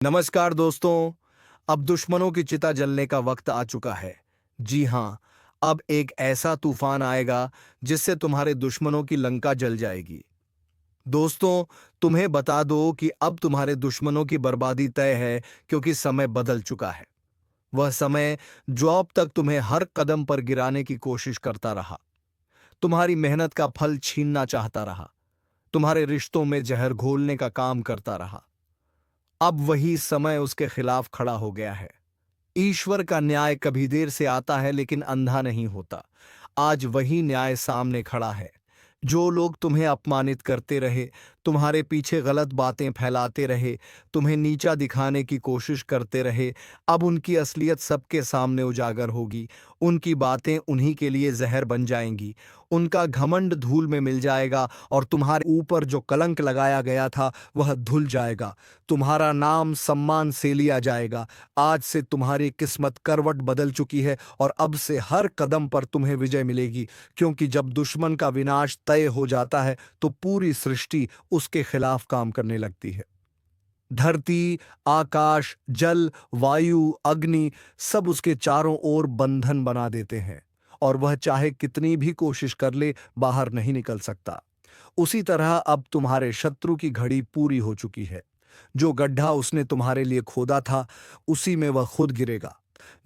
नमस्कार दोस्तों। अब दुश्मनों की चिता जलने का वक्त आ चुका है। जी हाँ, अब एक ऐसा तूफान आएगा जिससे तुम्हारे दुश्मनों की लंका जल जाएगी। दोस्तों, तुम्हें बता दो कि अब तुम्हारे दुश्मनों की बर्बादी तय है, क्योंकि समय बदल चुका है। वह समय जो अब तक तुम्हें हर कदम पर गिराने की कोशिश करता रहा, तुम्हारी मेहनत का फल छीनना चाहता रहा, तुम्हारे रिश्तों में जहर घोलने का काम करता रहा, अब वही समय उसके खिलाफ खड़ा हो गया है। ईश्वर का न्याय कभी देर से आता है, लेकिन अंधा नहीं होता। आज वही न्याय सामने खड़ा है। जो लोग तुम्हें अपमानित करते रहे, तुम्हारे पीछे गलत बातें फैलाते रहे, तुम्हें नीचा दिखाने की कोशिश करते रहे, अब उनकी असलियत सबके सामने उजागर होगी। उनकी बातें उन्हीं के लिए जहर बन जाएंगी। उनका घमंड धूल में मिल जाएगा और तुम्हारे ऊपर जो कलंक लगाया गया था वह धुल जाएगा। तुम्हारा नाम सम्मान से लिया जाएगा। आज से तुम्हारी किस्मत करवट बदल चुकी है और अब से हर कदम पर तुम्हें विजय मिलेगी, क्योंकि जब दुश्मन का विनाश तय हो जाता है तो पूरी सृष्टि उसके खिलाफ काम करने लगती है। धरती, आकाश, जल, वायु, अग्नि सब उसके चारों ओर बंधन बना देते हैं और वह चाहे कितनी भी कोशिश कर ले, बाहर नहीं निकल सकता। उसी तरह अब तुम्हारे शत्रु की घड़ी पूरी हो चुकी है। जो गड्ढा उसने तुम्हारे लिए खोदा था, उसी में वह खुद गिरेगा।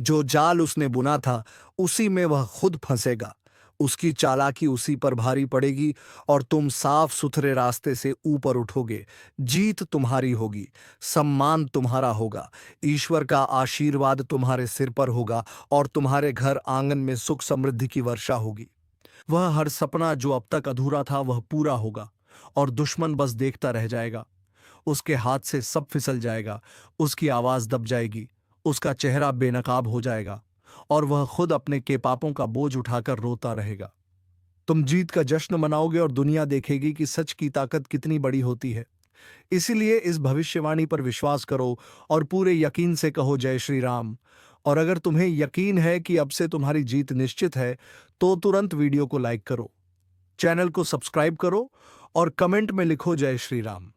जो जाल उसने बुना था, उसी में वह खुद फंसेगा। उसकी चालाकी उसी पर भारी पड़ेगी और तुम साफ सुथरे रास्ते से ऊपर उठोगे। जीत तुम्हारी होगी, सम्मान तुम्हारा होगा, ईश्वर का आशीर्वाद तुम्हारे सिर पर होगा और तुम्हारे घर आंगन में सुख समृद्धि की वर्षा होगी। वह हर सपना जो अब तक अधूरा था वह पूरा होगा और दुश्मन बस देखता रह जाएगा। उसके हाथ से सब फिसल जाएगा, उसकी आवाज दब जाएगी, उसका चेहरा बेनकाब हो जाएगा और वह खुद अपने के पापों का बोझ उठाकर रोता रहेगा। तुम जीत का जश्न मनाओगे और दुनिया देखेगी कि सच की ताकत कितनी बड़ी होती है। इसीलिए इस भविष्यवाणी पर विश्वास करो और पूरे यकीन से कहो जय श्री राम। और अगर तुम्हें यकीन है कि अब से तुम्हारी जीत निश्चित है, तो तुरंत वीडियो को लाइक करो, चैनल को सब्सक्राइब करो और कमेंट में लिखो जय श्री राम,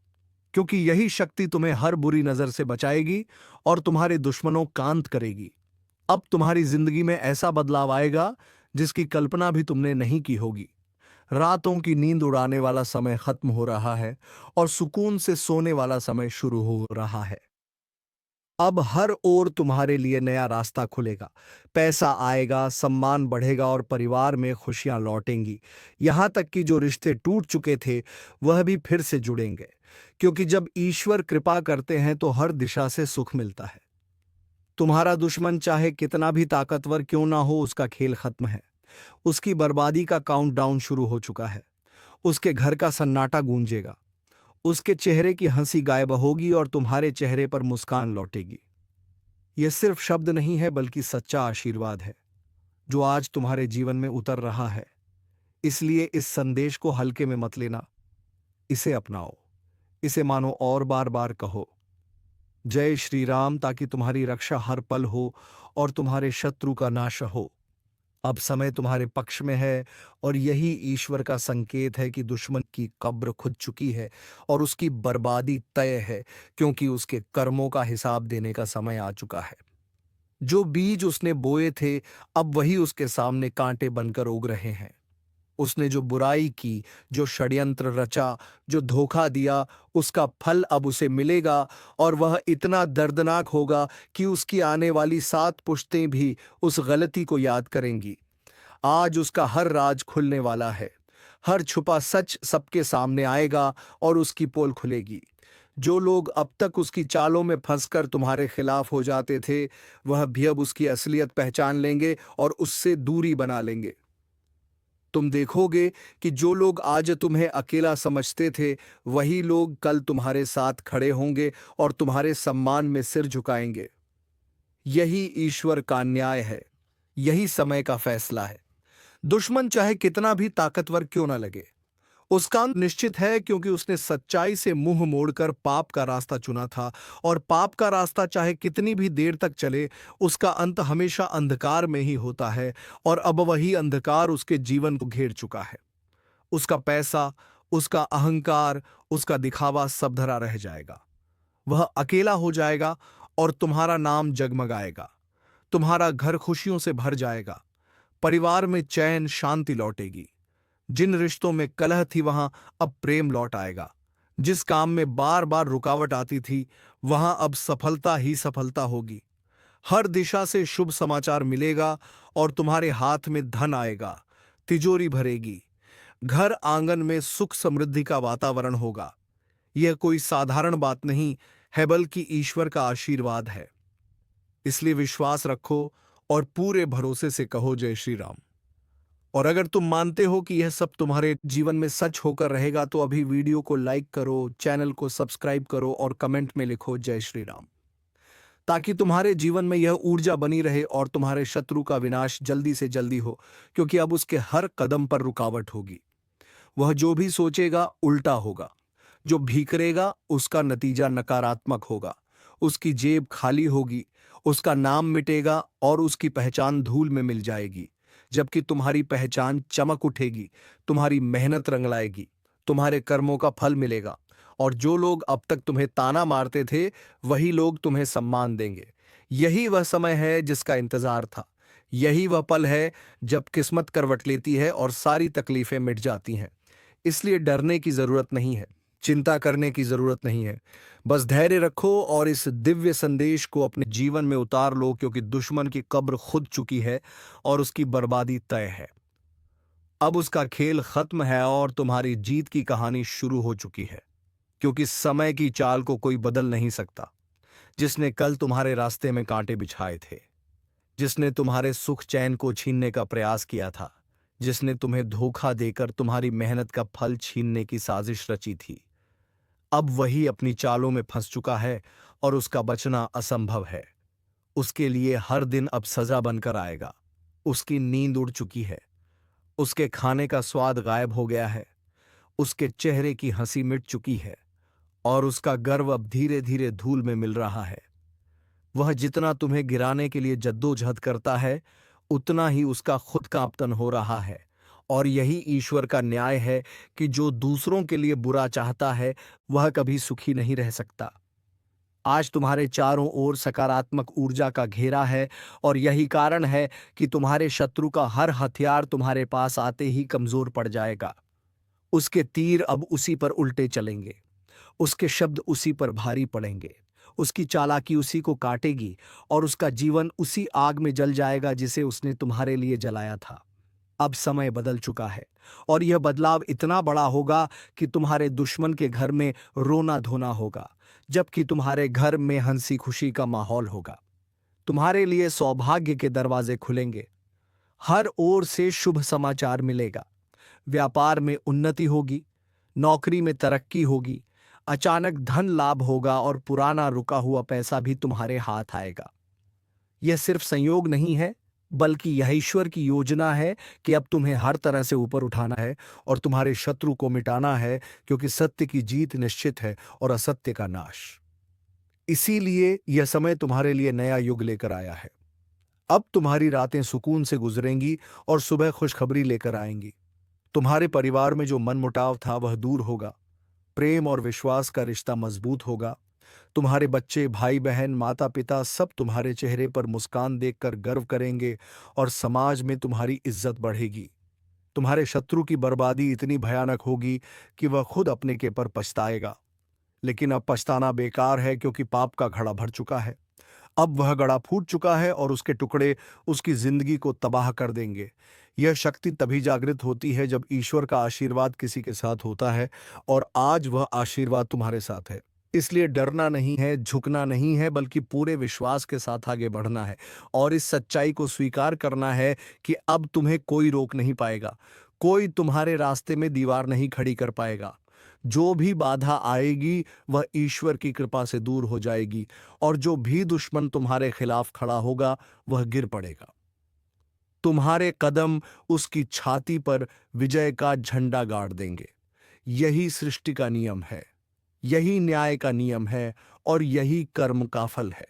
क्योंकि यही शक्ति तुम्हें हर बुरी नजर से बचाएगी और तुम्हारे दुश्मनों कांत करेगी। अब तुम्हारी जिंदगी में ऐसा बदलाव आएगा जिसकी कल्पना भी तुमने नहीं की होगी। रातों की नींद उड़ाने वाला समय खत्म हो रहा है और सुकून से सोने वाला समय शुरू हो रहा है। अब हर ओर तुम्हारे लिए नया रास्ता खुलेगा। पैसा आएगा, सम्मान बढ़ेगा और परिवार में खुशियां लौटेंगी। यहां तक कि जो रिश्ते टूट चुके थे वह भी फिर से जुड़ेंगे, क्योंकि जब ईश्वर कृपा करते हैं तो हर दिशा से सुख मिलता है। तुम्हारा दुश्मन चाहे कितना भी ताकतवर क्यों ना हो, उसका खेल खत्म है। उसकी बर्बादी का काउंटडाउन शुरू हो चुका है। उसके घर का सन्नाटा गूंजेगा, उसके चेहरे की हंसी गायब होगी और तुम्हारे चेहरे पर मुस्कान लौटेगी। यह सिर्फ शब्द नहीं है, बल्कि सच्चा आशीर्वाद है जो आज तुम्हारे जीवन में उतर रहा है। इसलिए इस संदेश को हल्के में मत लेना, इसे अपनाओ, इसे मानो और बार बार कहो जय श्री राम, ताकि तुम्हारी रक्षा हर पल हो और तुम्हारे शत्रु का नाश हो। अब समय तुम्हारे पक्ष में है और यही ईश्वर का संकेत है कि दुश्मन की कब्र खुद चुकी है और उसकी बर्बादी तय है, क्योंकि उसके कर्मों का हिसाब देने का समय आ चुका है। जो बीज उसने बोए थे, अब वही उसके सामने कांटे बनकर उग रहे हैं। उसने जो बुराई की, जो षड्यंत्र रचा, जो धोखा दिया, उसका फल अब उसे मिलेगा और वह इतना दर्दनाक होगा कि उसकी आने वाली 7 पुश्तें भी उस गलती को याद करेंगी। आज उसका हर राज खुलने वाला है। हर छुपा सच सबके सामने आएगा और उसकी पोल खुलेगी। जो लोग अब तक उसकी चालों में फंसकर तुम्हारे खिलाफ हो जाते थे, वह भी अब उसकी असलियत पहचान लेंगे और उससे दूरी बना लेंगे। तुम देखोगे कि जो लोग आज तुम्हें अकेला समझते थे, वही लोग कल तुम्हारे साथ खड़े होंगे और तुम्हारे सम्मान में सिर झुकाएंगे। यही ईश्वर का न्याय है, यही समय का फैसला है। दुश्मन चाहे कितना भी ताकतवर क्यों न लगे, उसका अंत निश्चित है, क्योंकि उसने सच्चाई से मुंह मोड़कर पाप का रास्ता चुना था और पाप का रास्ता चाहे कितनी भी देर तक चले, उसका अंत हमेशा अंधकार में ही होता है और अब वही अंधकार उसके जीवन को घेर चुका है। उसका पैसा, उसका अहंकार, उसका दिखावा सब धरा रह जाएगा। वह अकेला हो जाएगा और तुम्हारा नाम जगमगाएगा। तुम्हारा घर खुशियों से भर जाएगा। परिवार में चैन शांति लौटेगी। जिन रिश्तों में कलह थी वहां अब प्रेम लौट आएगा। जिस काम में बार बार रुकावट आती थी वहां अब सफलता ही सफलता होगी। हर दिशा से शुभ समाचार मिलेगा और तुम्हारे हाथ में धन आएगा। तिजोरी भरेगी। घर आंगन में सुख समृद्धि का वातावरण होगा। यह कोई साधारण बात नहीं है बल्कि ईश्वर का आशीर्वाद है। इसलिए विश्वास रखो और पूरे भरोसे से कहो जय श्री राम। और अगर तुम मानते हो कि यह सब तुम्हारे जीवन में सच होकर रहेगा तो अभी वीडियो को लाइक करो, चैनल को सब्सक्राइब करो और कमेंट में लिखो जय श्री राम, ताकि तुम्हारे जीवन में यह ऊर्जा बनी रहे और तुम्हारे शत्रु का विनाश जल्दी से जल्दी हो, क्योंकि अब उसके हर कदम पर रुकावट होगी। वह जो भी सोचेगा उल्टा होगा। जो भी करेगा उसका नतीजा नकारात्मक होगा। उसकी जेब खाली होगी, उसका नाम मिटेगा और उसकी पहचान धूल में मिल जाएगी। जबकि तुम्हारी पहचान चमक उठेगी, तुम्हारी मेहनत रंग लाएगी, तुम्हारे कर्मों का फल मिलेगा। और जो लोग अब तक तुम्हें ताना मारते थे वही लोग तुम्हें सम्मान देंगे। यही वह समय है जिसका इंतजार था। यही वह पल है जब किस्मत करवट लेती है और सारी तकलीफें मिट जाती हैं। इसलिए डरने की जरूरत नहीं है, चिंता करने की जरूरत नहीं है। बस धैर्य रखो और इस दिव्य संदेश को अपने जीवन में उतार लो, क्योंकि दुश्मन की कब्र खुद चुकी है और उसकी बर्बादी तय है। अब उसका खेल खत्म है और तुम्हारी जीत की कहानी शुरू हो चुकी है, क्योंकि समय की चाल को कोई बदल नहीं सकता। जिसने कल तुम्हारे रास्ते में कांटे बिछाए थे, जिसने तुम्हारे सुख चैन को छीनने का प्रयास किया था, जिसने तुम्हें धोखा देकर तुम्हारी मेहनत का फल छीनने की साजिश रची थी, अब वही अपनी चालों में फंस चुका है और उसका बचना असंभव है। उसके लिए हर दिन अब सजा बनकर आएगा। उसकी नींद उड़ चुकी है। उसके खाने का स्वाद गायब हो गया है। उसके चेहरे की हंसी मिट चुकी है और उसका गर्व अब धीरे धीरे धूल में मिल रहा है। वह जितना तुम्हें गिराने के लिए जद्दोजहद करता है उतना ही उसका खुद का अपतन हो रहा है। और यही ईश्वर का न्याय है कि जो दूसरों के लिए बुरा चाहता है वह कभी सुखी नहीं रह सकता। आज तुम्हारे चारों ओर सकारात्मक ऊर्जा का घेरा है और यही कारण है कि तुम्हारे शत्रु का हर हथियार तुम्हारे पास आते ही कमजोर पड़ जाएगा। उसके तीर अब उसी पर उल्टे चलेंगे। उसके शब्द उसी पर भारी पड़ेंगे। उसकी चालाकी उसी को काटेगी और उसका जीवन उसी आग में जल जाएगा जिसे उसने तुम्हारे लिए जलाया था। अब समय बदल चुका है और यह बदलाव इतना बड़ा होगा कि तुम्हारे दुश्मन के घर में रोना धोना होगा, जबकि तुम्हारे घर में हंसी खुशी का माहौल होगा। तुम्हारे लिए सौभाग्य के दरवाजे खुलेंगे। हर ओर से शुभ समाचार मिलेगा। व्यापार में उन्नति होगी, नौकरी में तरक्की होगी, अचानक धन लाभ होगा और पुराना रुका हुआ पैसा भी तुम्हारे हाथ आएगा। यह सिर्फ संयोग नहीं है, बल्कि यह ईश्वर की योजना है कि अब तुम्हें हर तरह से ऊपर उठाना है और तुम्हारे शत्रु को मिटाना है, क्योंकि सत्य की जीत निश्चित है और असत्य का नाश। इसीलिए यह समय तुम्हारे लिए नया युग लेकर आया है। अब तुम्हारी रातें सुकून से गुजरेंगी और सुबह खुशखबरी लेकर आएंगी। तुम्हारे परिवार में जो मनमुटाव था वह दूर होगा। प्रेम और विश्वास का रिश्ता मजबूत होगा। तुम्हारे बच्चे, भाई बहन, माता पिता सब तुम्हारे चेहरे पर मुस्कान देखकर गर्व करेंगे और समाज में तुम्हारी इज्जत बढ़ेगी। तुम्हारे शत्रु की बर्बादी इतनी भयानक होगी कि वह खुद अपने के पर पछताएगा। लेकिन अब पछताना बेकार है, क्योंकि पाप का घड़ा भर चुका है। अब वह घड़ा फूट चुका है और उसके टुकड़े उसकी जिंदगी को तबाह कर देंगे। यह शक्ति तभी जागृत होती है जब ईश्वर का आशीर्वाद किसी के साथ होता है, और आज वह आशीर्वाद तुम्हारे साथ है। इसलिए डरना नहीं है, झुकना नहीं है, बल्कि पूरे विश्वास के साथ आगे बढ़ना है और इस सच्चाई को स्वीकार करना है कि अब तुम्हें कोई रोक नहीं पाएगा। कोई तुम्हारे रास्ते में दीवार नहीं खड़ी कर पाएगा। जो भी बाधा आएगी वह ईश्वर की कृपा से दूर हो जाएगी और जो भी दुश्मन तुम्हारे खिलाफ खड़ा होगा वह गिर पड़ेगा। तुम्हारे कदम उसकी छाती पर विजय का झंडा गाड़ देंगे। यही सृष्टि का नियम है, यही न्याय का नियम है और यही कर्म का फल है।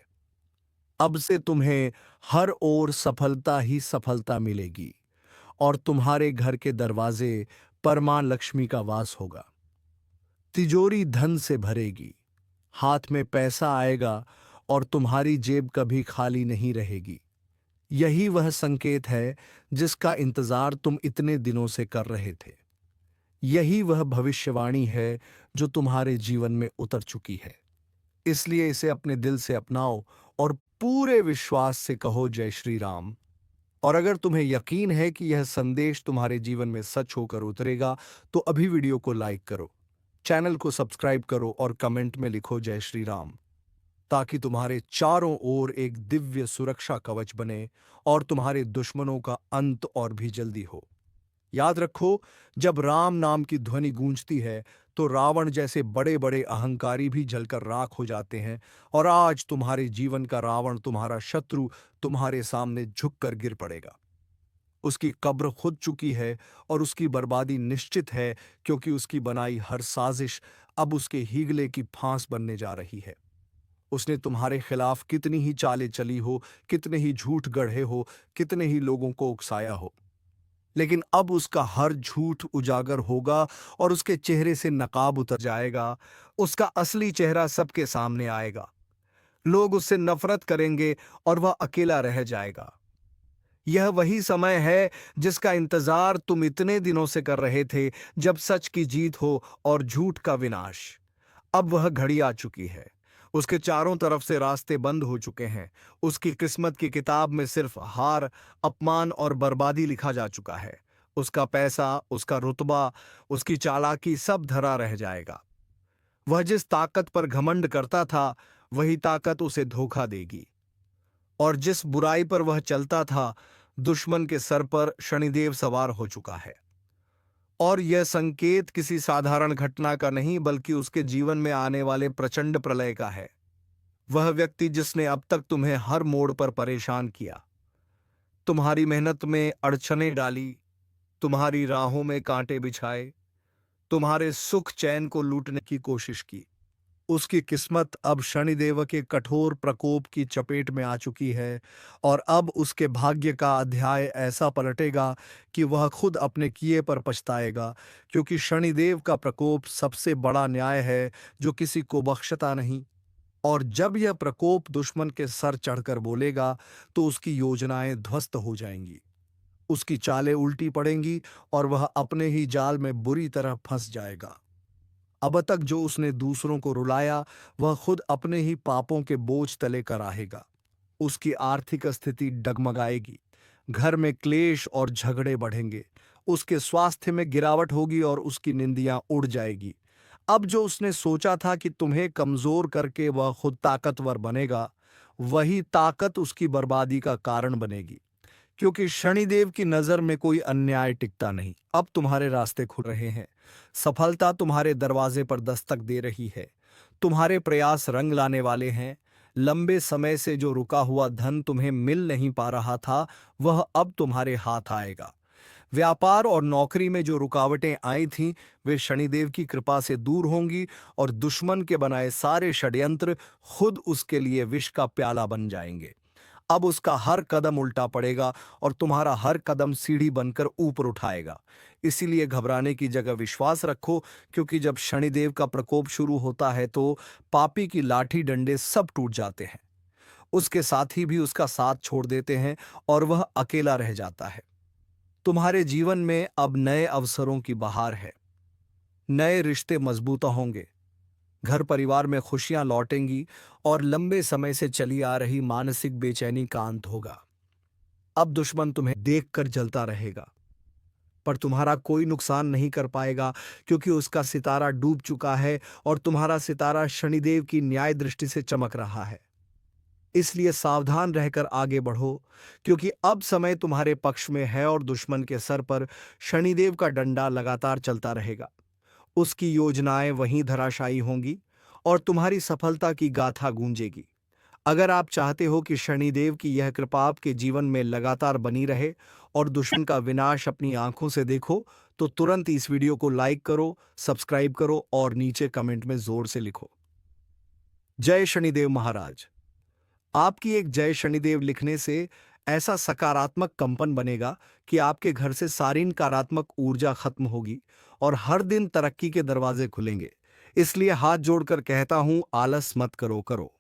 अब से तुम्हें हर ओर सफलता ही सफलता मिलेगी और तुम्हारे घर के दरवाजे पर मां लक्ष्मी का वास होगा। तिजोरी धन से भरेगी। हाथ में पैसा आएगा और तुम्हारी जेब कभी खाली नहीं रहेगी। यही वह संकेत है जिसका इंतजार तुम इतने दिनों से कर रहे थे। यही वह भविष्यवाणी है जो तुम्हारे जीवन में उतर चुकी है। इसलिए इसे अपने दिल से अपनाओ और पूरे विश्वास से कहो जय श्री राम। और अगर तुम्हें यकीन है कि यह संदेश तुम्हारे जीवन में सच होकर उतरेगा, तो अभी वीडियो को लाइक करो, चैनल को सब्सक्राइब करो और कमेंट में लिखो जय श्री राम, ताकि तुम्हारे चारों ओर एक दिव्य सुरक्षा कवच बने और तुम्हारे दुश्मनों का अंत और भी जल्दी हो। याद रखो, जब राम नाम की ध्वनि गूंजती है तो रावण जैसे बड़े बड़े अहंकारी भी जलकर राख हो जाते हैं। और आज तुम्हारे जीवन का रावण, तुम्हारा शत्रु, तुम्हारे सामने झुककर गिर पड़ेगा। उसकी कब्र खुद चुकी है और उसकी बर्बादी निश्चित है, क्योंकि उसकी बनाई हर साजिश अब उसके हीगले की फांस बनने जा रही है। उसने तुम्हारे खिलाफ कितनी ही चालें चली हो, कितने ही झूठ गढ़े हो, कितने ही लोगों को उकसाया हो, लेकिन अब उसका हर झूठ उजागर होगा और उसके चेहरे से नकाब उतर जाएगा। उसका असली चेहरा सबके सामने आएगा। लोग उससे नफरत करेंगे और वह अकेला रह जाएगा। यह वही समय है जिसका इंतजार तुम इतने दिनों से कर रहे थे, जब सच की जीत हो और झूठ का विनाश। अब वह घड़ी आ चुकी है। उसके चारों तरफ से रास्ते बंद हो चुके हैं। उसकी किस्मत की किताब में सिर्फ हार, अपमान और बर्बादी लिखा जा चुका है। उसका पैसा, उसका रुतबा, उसकी चालाकी सब धरा रह जाएगा। वह जिस ताकत पर घमंड करता था, वही ताकत उसे धोखा देगी। और जिस बुराई पर वह चलता था, दुश्मन के सर पर शनिदेव सवार हो चुका है। और यह संकेत किसी साधारण घटना का नहीं, बल्कि उसके जीवन में आने वाले प्रचंड प्रलय का है। वह व्यक्ति जिसने अब तक तुम्हें हर मोड़ पर परेशान किया, तुम्हारी मेहनत में अड़चनें डाली, तुम्हारी राहों में कांटे बिछाए, तुम्हारे सुख चैन को लूटने की कोशिश की, उसकी किस्मत अब शनिदेव के कठोर प्रकोप की चपेट में आ चुकी है। और अब उसके भाग्य का अध्याय ऐसा पलटेगा कि वह खुद अपने किए पर पछताएगा, क्योंकि शनिदेव का प्रकोप सबसे बड़ा न्याय है जो किसी को बख्शता नहीं। और जब यह प्रकोप दुश्मन के सर चढ़कर बोलेगा, तो उसकी योजनाएं ध्वस्त हो जाएंगी, उसकी चालें उल्टी पड़ेंगी और वह अपने ही जाल में बुरी तरह फंस जाएगा। अब तक जो उसने दूसरों को रुलाया, वह खुद अपने ही पापों के बोझ तले कराहेगा। उसकी आर्थिक स्थिति डगमगाएगी, घर में क्लेश और झगड़े बढ़ेंगे, उसके स्वास्थ्य में गिरावट होगी और उसकी निंदियां उड़ जाएगी। अब जो उसने सोचा था कि तुम्हें कमजोर करके वह खुद ताकतवर बनेगा, वही ताकत उसकी बर्बादी का कारण बनेगी। क्योंकि शनिदेव की नजर में कोई अन्याय टिकता नहीं। अब तुम्हारे रास्ते खुल रहे हैं, सफलता तुम्हारे दरवाजे पर दस्तक दे रही है, तुम्हारे प्रयास रंग लाने वाले हैं। लंबे समय से जो रुका हुआ धन तुम्हें मिल नहीं पा रहा था, वह अब तुम्हारे हाथ आएगा। व्यापार और नौकरी में जो रुकावटें आई थीं, वे शनिदेव की कृपा से दूर होंगी और दुश्मन के बनाए सारे षड्यंत्र खुद उसके लिए विष का प्याला बन जाएंगे। अब उसका हर कदम उल्टा पड़ेगा और तुम्हारा हर कदम सीढ़ी बनकर ऊपर उठाएगा। इसीलिए घबराने की जगह विश्वास रखो, क्योंकि जब शनिदेव का प्रकोप शुरू होता है तो पापी की लाठी डंडे सब टूट जाते हैं, उसके साथी भी उसका साथ छोड़ देते हैं और वह अकेला रह जाता है। तुम्हारे जीवन में अब नए अवसरों की बहार है, नए रिश्ते मजबूत होंगे, घर परिवार में खुशियां लौटेंगी और लंबे समय से चली आ रही मानसिक बेचैनी का अंत होगा। अब दुश्मन तुम्हें देखकर जलता रहेगा, पर तुम्हारा कोई नुकसान नहीं कर पाएगा, क्योंकि उसका सितारा डूब चुका है और तुम्हारा सितारा शनिदेव की न्याय दृष्टि से चमक रहा है। इसलिए सावधान रहकर आगे बढ़ो, क्योंकि अब समय तुम्हारे पक्ष में है और दुश्मन के सर पर शनिदेव का डंडा लगातार चलता रहेगा। उसकी योजनाएं वहीं धराशायी होंगी और तुम्हारी सफलता की गाथा गूंजेगी। अगर आप चाहते हो कि शनिदेव की यह कृपा आपके जीवन में लगातार बनी रहे और दुश्मन का विनाश अपनी आंखों से देखो, तो तुरंत इस वीडियो को लाइक करो, सब्सक्राइब करो और नीचे कमेंट में जोर से लिखो जय शनिदेव महाराज। आपकी एक जय शनिदेव लिखने से ऐसा सकारात्मक कंपन बनेगा कि आपके घर से सारी नकारात्मक ऊर्जा खत्म होगी और हर दिन तरक्की के दरवाजे खुलेंगे। इसलिए हाथ जोड़कर कहता हूं, आलस मत करो, करो।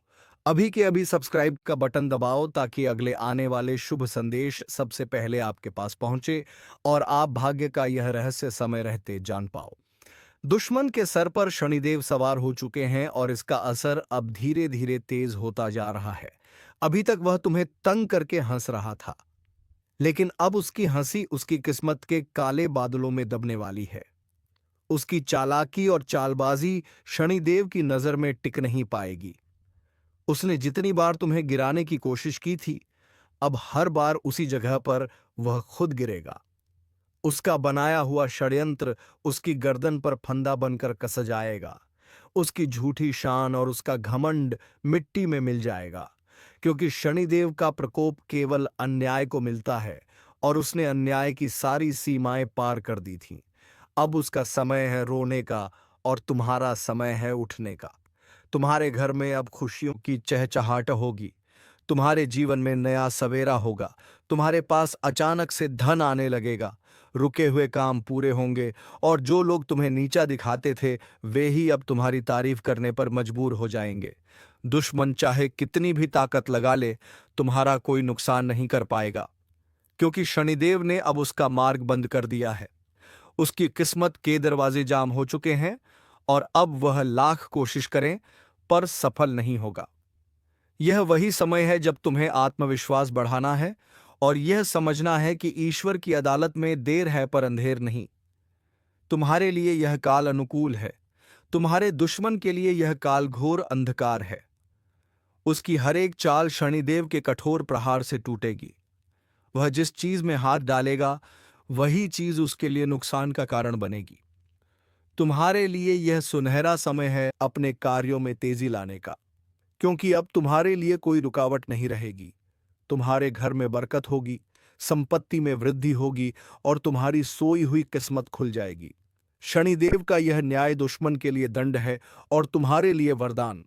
अभी के अभी सब्सक्राइब का बटन दबाओ ताकि अगले आने वाले शुभ संदेश सबसे पहले आपके पास पहुंचे और आप भाग्य का यह रहस्य समय रहते जान पाओ। दुश्मन के सर पर शनिदेव सवार हो चुके हैं और इसका असर अब धीरे धीरे तेज होता जा रहा है। अभी तक वह तुम्हें तंग करके हंस रहा था, लेकिन अब उसकी हंसी उसकी किस्मत के काले बादलों में दबने वाली है। उसकी चालाकी और चालबाजी शनिदेव की नजर में टिक नहीं पाएगी। उसने जितनी बार तुम्हें गिराने की कोशिश की थी, अब हर बार उसी जगह पर वह खुद गिरेगा। उसका बनाया हुआ षड्यंत्र उसकी गर्दन पर फंदा बनकर कस जाएगा। उसकी झूठी शान और उसका घमंड मिट्टी में मिल जाएगा, क्योंकि शनिदेव का प्रकोप केवल अन्याय को मिलता है और उसने अन्याय की सारी सीमाएं पार कर दी थीं। अब उसका समय है रोने का और तुम्हारा समय है उठने का। तुम्हारे घर में अब खुशियों की चहचहाट होगी। तुम्हारे जीवन में नया सवेरा होगा। तुम्हारे पास अचानक से धन आने लगेगा। रुके हुए काम पूरे होंगे और जो लोग तुम्हें नीचा दिखाते थे वे ही अब तुम्हारी तारीफ करने पर मजबूर हो जाएंगे। दुश्मन चाहे कितनी भी ताकत लगा ले, तुम्हारा कोई नुकसान नहीं कर पाएगा, क्योंकि शनिदेव ने अब उसका मार्ग बंद कर दिया है। उसकी किस्मत के दरवाजे जाम हो चुके हैं और अब वह लाख कोशिश करें पर सफल नहीं होगा। यह वही समय है जब तुम्हें आत्मविश्वास बढ़ाना है और यह समझना है कि ईश्वर की अदालत में देर है पर अंधेर नहीं। तुम्हारे लिए यह काल अनुकूल है, तुम्हारे दुश्मन के लिए यह काल घोर अंधकार है। उसकी हर एक चाल शनिदेव के कठोर प्रहार से टूटेगी। वह जिस चीज में हाथ डालेगा वही चीज उसके लिए नुकसान का कारण बनेगी। तुम्हारे लिए यह सुनहरा समय है अपने कार्यों में तेजी लाने का, क्योंकि अब तुम्हारे लिए कोई रुकावट नहीं रहेगी। तुम्हारे घर में बरकत होगी, संपत्ति में वृद्धि होगी और तुम्हारी सोई हुई किस्मत खुल जाएगी। शनिदेव का यह न्याय दुश्मन के लिए दंड है और तुम्हारे लिए वरदान।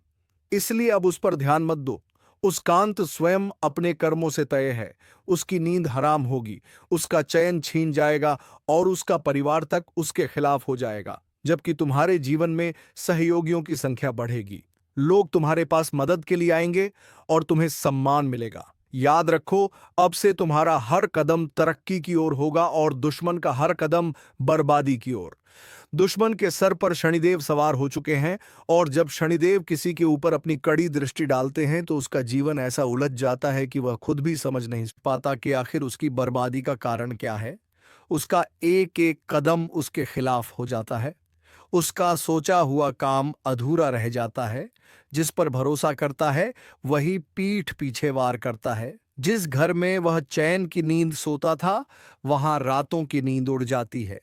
इसलिए अब उस पर ध्यान मत दो। उसकांत स्वयं अपने कर्मों से तय है। उसकी नींद हराम होगी, उसका चयन छीन जाएगा और उसका परिवार तक उसके खिलाफ हो जाएगा, जबकि तुम्हारे जीवन में सहयोगियों की संख्या बढ़ेगी। लोग तुम्हारे पास मदद के लिए आएंगे और तुम्हें सम्मान मिलेगा। याद रखो, अब से तुम्हारा हर कदम तरक्की की ओर होगा और दुश्मन का हर कदम बर्बादी की ओर। दुश्मन के सर पर शनिदेव सवार हो चुके हैं और जब शनिदेव किसी के ऊपर अपनी कड़ी दृष्टि डालते हैं तो उसका जीवन ऐसा उलझ जाता है कि वह खुद भी समझ नहीं पाता कि आखिर उसकी बर्बादी का कारण क्या है। उसका एक एक कदम उसके खिलाफ हो जाता है। उसका सोचा हुआ काम अधूरा रह जाता है। जिस पर भरोसा करता है वही पीठ पीछे वार करता है। जिस घर में वह चैन की नींद सोता था वहां रातों की नींद उड़ जाती है।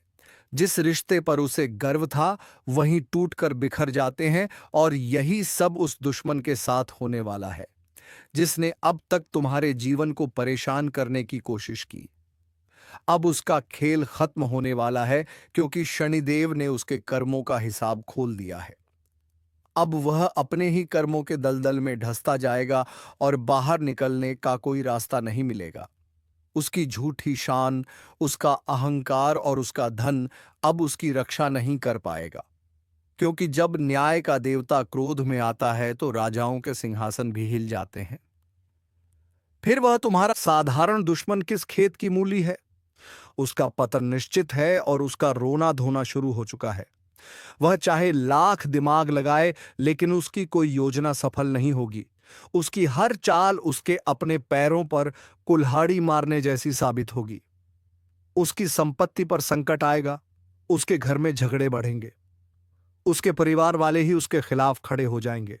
जिस रिश्ते पर उसे गर्व था वहीं टूटकर बिखर जाते हैं और यही सब उस दुश्मन के साथ होने वाला है जिसने अब तक तुम्हारे जीवन को परेशान करने की कोशिश की। अब उसका खेल खत्म होने वाला है, क्योंकि शनिदेव ने उसके कर्मों का हिसाब खोल दिया है। अब वह अपने ही कर्मों के दलदल में ढसता जाएगा और बाहर निकलने का कोई रास्ता नहीं मिलेगा। उसकी झूठी शान, उसका अहंकार और उसका धन अब उसकी रक्षा नहीं कर पाएगा, क्योंकि जब न्याय का देवता क्रोध में आता है तो राजाओं के सिंहासन भी हिल जाते हैं। फिर वह तुम्हारा साधारण दुश्मन किस खेत की मूली है। उसका पतन निश्चित है और उसका रोना धोना शुरू हो चुका है। वह चाहे लाख दिमाग लगाए लेकिन उसकी कोई योजना सफल नहीं होगी। उसकी हर चाल उसके अपने पैरों पर कुल्हाड़ी मारने जैसी साबित होगी। उसकी संपत्ति पर संकट आएगा, उसके घर में झगड़े बढ़ेंगे, उसके परिवार वाले ही उसके खिलाफ खड़े हो जाएंगे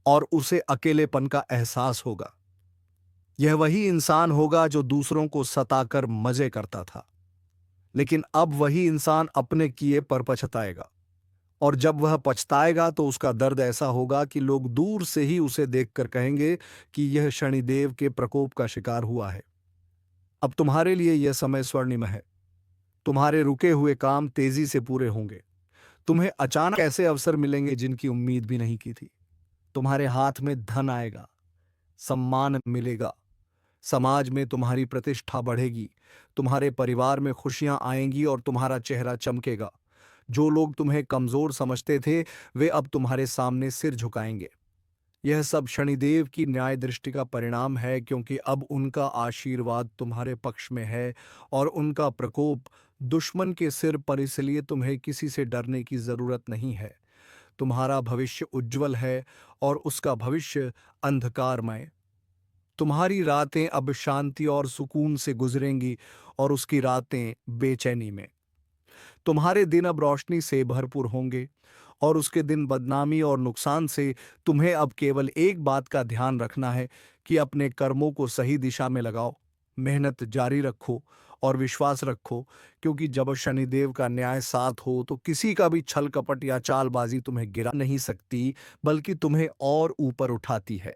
और उसे अकेलेपन का एहसास होगा। यह वही इंसान होगा जो दूसरों को सताकर मजे करता था, लेकिन अब वही इंसान अपने किए पर पछताएगा और जब वह पछताएगा तो उसका दर्द ऐसा होगा कि लोग दूर से ही उसे देखकर कहेंगे कि यह शनिदेव के प्रकोप का शिकार हुआ है। अब तुम्हारे लिए यह समय स्वर्णिम है। तुम्हारे रुके हुए काम तेजी से पूरे होंगे। तुम्हें अचानक ऐसे अवसर मिलेंगे जिनकी उम्मीद भी नहीं की थी। तुम्हारे हाथ में धन आएगा, सम्मान मिलेगा, समाज में तुम्हारी प्रतिष्ठा बढ़ेगी, तुम्हारे परिवार में खुशियां आएंगी और तुम्हारा चेहरा चमकेगा। जो लोग तुम्हें कमजोर समझते थे वे अब तुम्हारे सामने सिर झुकाएंगे। यह सब शनिदेव की न्याय दृष्टि का परिणाम है, क्योंकि अब उनका आशीर्वाद तुम्हारे पक्ष में है और उनका प्रकोप दुश्मन के सिर पर, इसलिए तुम्हें किसी से डरने की जरूरत नहीं है। तुम्हारा भविष्य उज्जवल है और उसका भविष्य अंधकारमय। तुम्हारी रातें अब शांति और सुकून से गुजरेंगी और उसकी रातें बेचैनी में। तुम्हारे दिन अब रोशनी से भरपूर होंगे और उसके दिन बदनामी और नुकसान से। तुम्हें अब केवल एक बात का ध्यान रखना है कि अपने कर्मों को सही दिशा में लगाओ, मेहनत जारी रखो और विश्वास रखो, क्योंकि जब शनिदेव का न्याय साथ हो तो किसी का भी छल कपट या चालबाजी तुम्हें गिरा नहीं सकती, बल्कि तुम्हें और ऊपर उठाती है।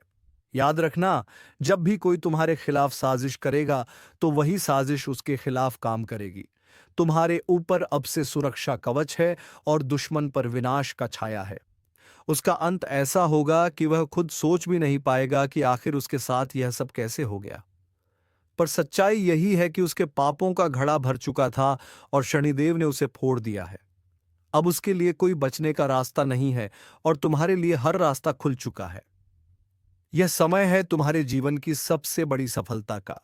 याद रखना, जब भी कोई तुम्हारे खिलाफ साजिश करेगा तो वही साजिश उसके खिलाफ काम करेगी। तुम्हारे ऊपर अब से सुरक्षा कवच है और दुश्मन पर विनाश का छाया है। उसका अंत ऐसा होगा कि वह खुद सोच भी नहीं पाएगा कि आखिर उसके साथ यह सब कैसे हो गया। पर सच्चाई यही है कि उसके पापों का घड़ा भर चुका था और शनिदेव ने उसे फोड़ दिया है। अब उसके लिए कोई बचने का रास्ता नहीं है और तुम्हारे लिए हर रास्ता खुल चुका है। यह समय है तुम्हारे जीवन की सबसे बड़ी सफलता का।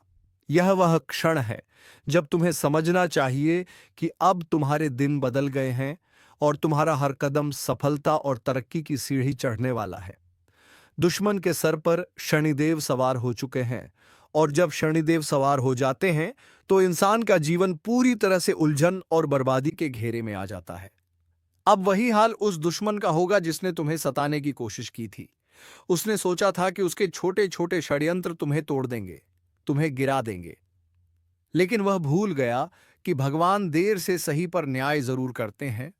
यह वह क्षण है जब तुम्हें समझना चाहिए कि अब तुम्हारे दिन बदल गए हैं और तुम्हारा हर कदम सफलता और तरक्की की सीढ़ी चढ़ने वाला है। दुश्मन के सर पर शनिदेव सवार हो चुके हैं और जब शनिदेव सवार हो जाते हैं तो इंसान का जीवन पूरी तरह से उलझन और बर्बादी के घेरे में आ जाता है। अब वही हाल उस दुश्मन का होगा जिसने तुम्हें सताने की कोशिश की थी। उसने सोचा था कि उसके छोटे छोटे षड्यंत्र तुम्हें तोड़ देंगे, तुम्हें गिरा देंगे। लेकिन वह भूल गया कि भगवान देर से सही पर न्याय जरूर करते हैं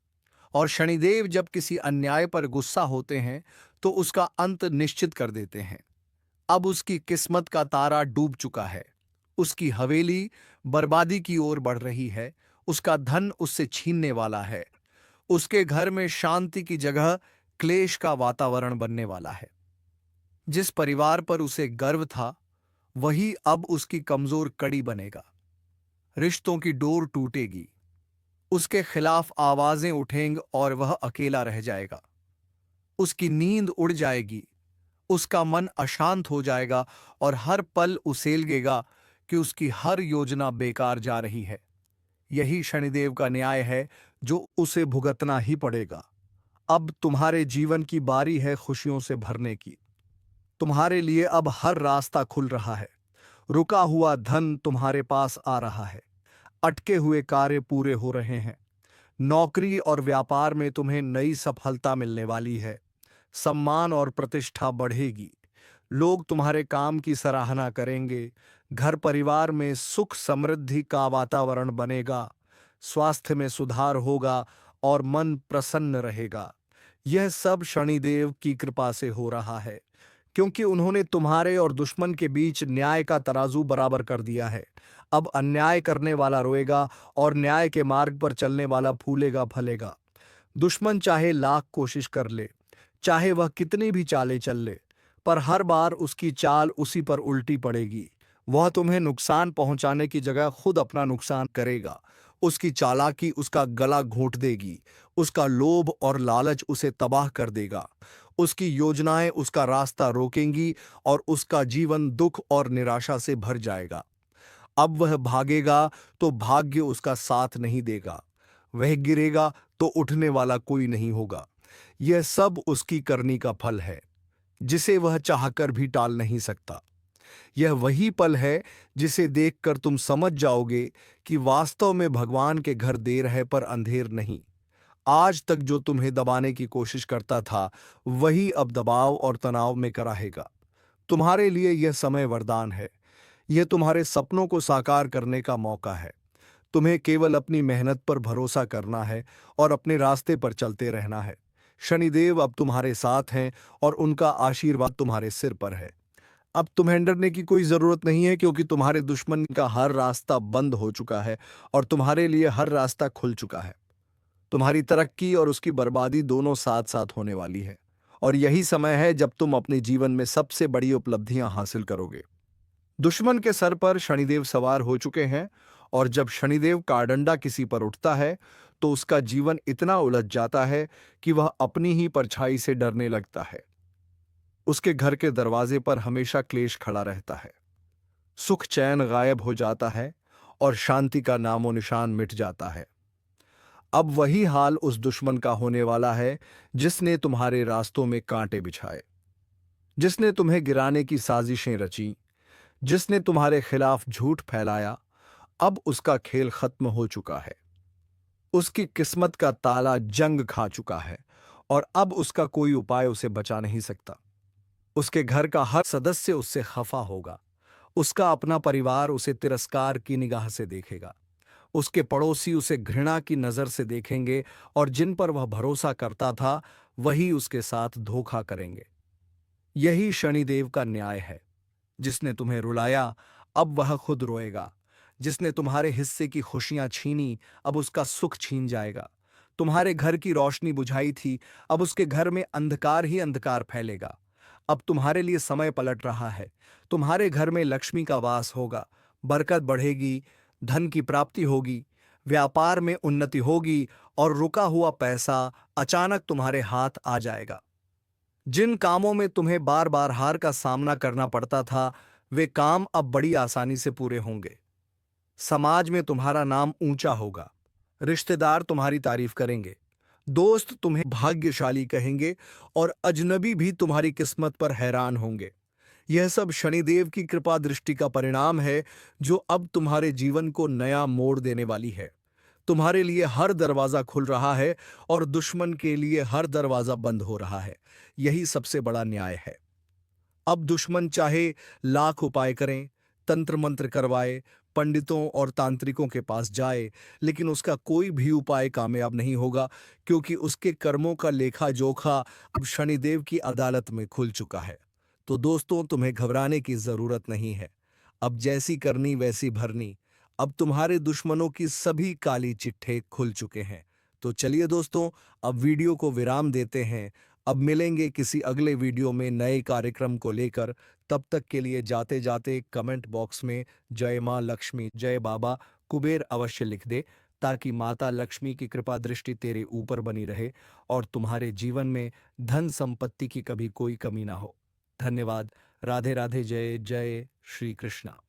और शनिदेव जब किसी अन्याय पर गुस्सा होते हैं तो उसका अंत निश्चित कर देते हैं। अब उसकी किस्मत का तारा डूब चुका है। उसकी हवेली बर्बादी की ओर बढ़ रही है। उसका धन उससे छीनने वाला है। उसके घर में शांति की जगह क्लेश का वातावरण बनने वाला है। जिस परिवार पर उसे गर्व था वही अब उसकी कमजोर कड़ी बनेगा। रिश्तों की डोर टूटेगी, उसके खिलाफ आवाजें उठेंगी और वह अकेला रह जाएगा। उसकी नींद उड़ जाएगी, उसका मन अशांत हो जाएगा और हर पल उसेलगेगा कि उसकी हर योजना बेकार जा रही है। यही शनिदेव का न्याय है जो उसे भुगतना ही पड़ेगा। अब तुम्हारे जीवन की बारी है खुशियों से भरने की। तुम्हारे लिए अब हर रास्ता खुल रहा है। रुका हुआ धन तुम्हारे पास आ रहा है। अटके हुए कार्य पूरे हो रहे हैं। नौकरी और व्यापार में तुम्हें नई सफलता मिलने वाली है। सम्मान और प्रतिष्ठा बढ़ेगी। लोग तुम्हारे काम की सराहना करेंगे। घर परिवार में सुख समृद्धि का वातावरण बनेगा। स्वास्थ्य में सुधार होगा और मन प्रसन्न रहेगा। यह सब शनिदेव की कृपा से हो रहा है, क्योंकि उन्होंने तुम्हारे और दुश्मन के बीच न्याय का तराजू बराबर कर दिया है। अब अन्याय करने वाला रोएगा और न्याय के मार्ग पर चलने वाला फूलेगा फलेगा। दुश्मन चाहे लाख कोशिश कर ले, चाहे वह कितनी भी चालें चल ले, पर हर बार उसकी चाल उसी पर उल्टी पड़ेगी। वह तुम्हें नुकसान पहुंचाने की जगह खुद अपना नुकसान करेगा। उसकी चालाकी उसका गला घोंट देगी। उसका लोभ और लालच उसे तबाह कर देगा। उसकी योजनाएं उसका रास्ता रोकेंगी और उसका जीवन दुख और निराशा से भर जाएगा। अब वह भागेगा तो भाग्य उसका साथ नहीं देगा। वह गिरेगा तो उठने वाला कोई नहीं होगा। यह सब उसकी करनी का फल है, जिसे वह चाहकर भी टाल नहीं सकता। यह वही पल है जिसे देखकर तुम समझ जाओगे कि वास्तव में भगवान के घर देर है पर अंधेर नहीं। आज तक जो तुम्हें दबाने की कोशिश करता था वही अब दबाव और तनाव में कराहेगा। तुम्हारे लिए यह समय वरदान है। यह तुम्हारे सपनों को साकार करने का मौका है। तुम्हें केवल अपनी मेहनत पर भरोसा करना है और अपने रास्ते पर चलते रहना है। शनिदेव अब तुम्हारे साथ हैं और उनका आशीर्वाद तुम्हारे सिर पर है। अब तुम्हें डरने की कोई जरूरत नहीं है, क्योंकि तुम्हारे दुश्मन का हर रास्ता बंद हो चुका है और तुम्हारे लिए हर रास्ता खुल चुका है। तुम्हारी तरक्की और उसकी बर्बादी दोनों साथ साथ होने वाली है और यही समय है जब तुम अपने जीवन में सबसे बड़ी उपलब्धियां हासिल करोगे। दुश्मन के सर पर शनिदेव सवार हो चुके हैं और जब शनिदेव का डंडा किसी पर उठता है तो उसका जीवन इतना उलझ जाता है कि वह अपनी ही परछाई से डरने लगता है। उसके घर के दरवाजे पर हमेशा क्लेश खड़ा रहता है। सुख चैन गायब हो जाता है और शांति का नामो निशान मिट जाता है। अब वही हाल उस दुश्मन का होने वाला है जिसने तुम्हारे रास्तों में कांटे बिछाए, जिसने तुम्हें गिराने की साजिशें रची, जिसने तुम्हारे खिलाफ झूठ फैलाया। अब उसका खेल खत्म हो चुका है। उसकी किस्मत का ताला जंग खा चुका है और अब उसका कोई उपाय उसे बचा नहीं सकता। उसके घर का हर सदस्य उससे खफा होगा। उसका अपना परिवार उसे तिरस्कार की निगाह से देखेगा। उसके पड़ोसी उसे घृणा की नजर से देखेंगे और जिन पर वह भरोसा करता था वही उसके साथ धोखा करेंगे। यही शनिदेव का न्याय है। जिसने तुम्हें रुलाया अब वह खुद रोएगा। जिसने तुम्हारे हिस्से की खुशियां छीनी अब उसका सुख छीन जाएगा। तुम्हारे घर की रोशनी बुझाई थी, अब उसके घर में अंधकार ही अंधकार फैलेगा। अब तुम्हारे लिए समय पलट रहा है। तुम्हारे घर में लक्ष्मी का वास होगा, बरकत बढ़ेगी, धन की प्राप्ति होगी, व्यापार में उन्नति होगी और रुका हुआ पैसा अचानक तुम्हारे हाथ आ जाएगा। जिन कामों में तुम्हें बार बार हार का सामना करना पड़ता था वे काम अब बड़ी आसानी से पूरे होंगे। समाज में तुम्हारा नाम ऊंचा होगा। रिश्तेदार तुम्हारी तारीफ करेंगे। दोस्त तुम्हें भाग्यशाली कहेंगे और अजनबी भी तुम्हारी किस्मत पर हैरान होंगे। यह सब शनिदेव की कृपा दृष्टि का परिणाम है जो अब तुम्हारे जीवन को नया मोड़ देने वाली है। तुम्हारे लिए हर दरवाजा खुल रहा है और दुश्मन के लिए हर दरवाजा बंद हो रहा है। यही सबसे बड़ा न्याय है। अब दुश्मन चाहे लाख उपाय करें, तंत्र मंत्र करवाए, पंडितों और तांत्रिकों के पास जाए, लेकिन उसका कोई भी उपाय कामयाब नहीं होगा क्योंकि उसके कर्मों का लेखा जोखा अब शनिदेव की अदालत में खुल चुका है। तो दोस्तों, तुम्हें घबराने की जरूरत नहीं है। अब जैसी करनी वैसी भरनी। अब तुम्हारे दुश्मनों की सभी काली चिट्ठे खुल चुके हैं। तो चलिए दोस्तों, अब वीडियो को विराम देते हैं। अब मिलेंगे किसी अगले वीडियो में नए कार्यक्रम को लेकर। तब तक के लिए जाते जाते कमेंट बॉक्स में जय मां लक्ष्मी, जय बाबा कुबेर अवश्य लिख दे, ताकि माता लक्ष्मी की कृपा दृष्टि तेरे ऊपर बनी रहे और तुम्हारे जीवन में धन संपत्ति की कभी कोई कमी ना हो। धन्यवाद। राधे राधे। जय जय श्री कृष्णा।